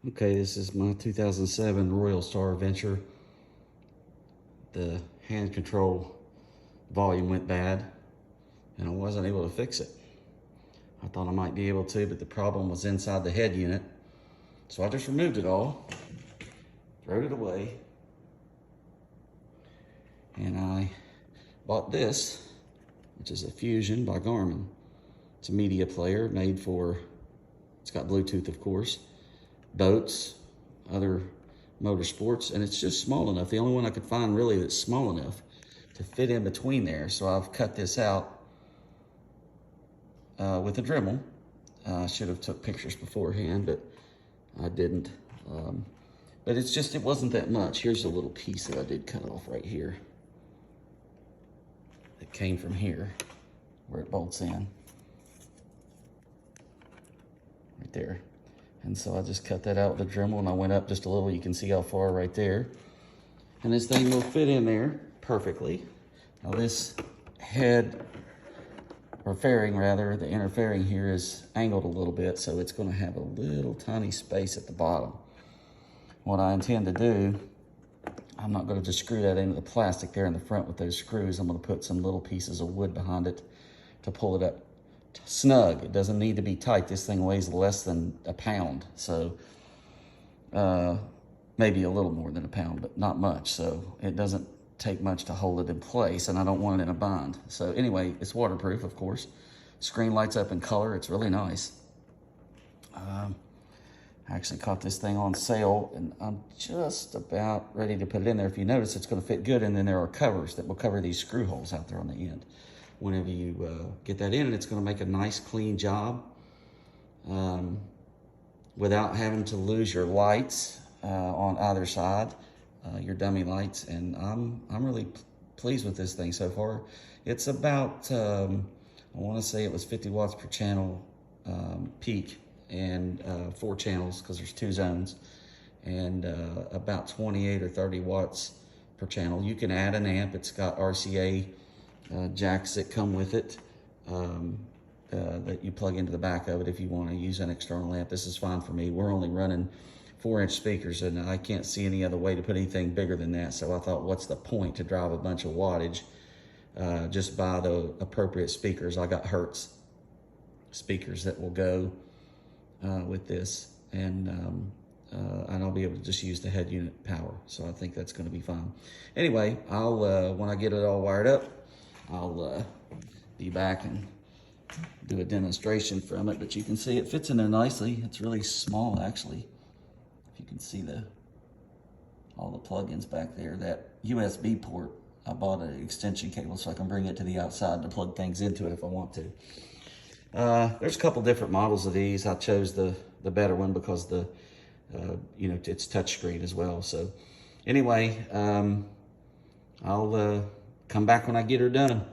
Okay, this is my 2007 Royal Star Venture. The hand control volume went bad and I wasn't able to fix it. I thought I might be able to, but the problem was inside the head unit. So I just removed it all, threw it away, and I bought this, which is a Fusion by Garmin. It's a media player made for, it's got Bluetooth of course, boats, other motorsports, and it's just small enough. The only one I could find really that's small enough to fit in between there. So I've cut this out with a Dremel. I should have took pictures beforehand, but I didn't. But it's just, it wasn't that much. Here's a little piece that I did cut off right here. It came from here, where it bolts in. Right there. And so I just cut that out with a Dremel and I went up just a little. You can see how far right there. And this thing will fit in there perfectly. Now this head, or fairing rather, the inner fairing here is angled a little bit, so it's going to have a little tiny space at the bottom. What I intend to do, I'm not going to just screw that into the plastic there in the front with those screws. I'm going to put some little pieces of wood behind it to pull it up snug. It doesn't need to be tight. This thing weighs less than a pound, so maybe a little more than a pound, but not much. So it doesn't take much to hold it in place, and I don't want it in a bind. So anyway, it's waterproof, of course. Screen lights up in color. It's really nice. I actually caught this thing on sale, and I'm just about ready to put it in there. If you notice, it's going to fit good, and then there are covers that will cover these screw holes out there on the end. Whenever you get that in, and it's going to make a nice, clean job without having to lose your lights on either side, your dummy lights. And I'm really pleased with this thing so far. It's about, I want to say it was 50 watts per channel peak, and 4 channels because there's 2 zones, and about 28 or 30 watts per channel. You can add an amp. It's got RCA jacks that come with it that you plug into the back of it if you want to use an external amp. This is fine for me. We're only running 4-inch speakers, and I can't see any other way to put anything bigger than that. So I thought, what's the point to drive a bunch of wattage? Just buy the appropriate speakers. I got Hertz speakers that will go with this, and I'll be able to just use the head unit power. So I think that's going to be fine. Anyway, I'll when I get it all wired up, I'll be back and do a demonstration from it. But you can see it fits in there nicely. It's really small, actually. If you can see all the plugins back there. That USB port, I bought an extension cable so I can bring it to the outside to plug things into it if I want to. There's a couple different models of these. I chose the better one because you know, it's touchscreen as well. So anyway, I'll come back when I get her done.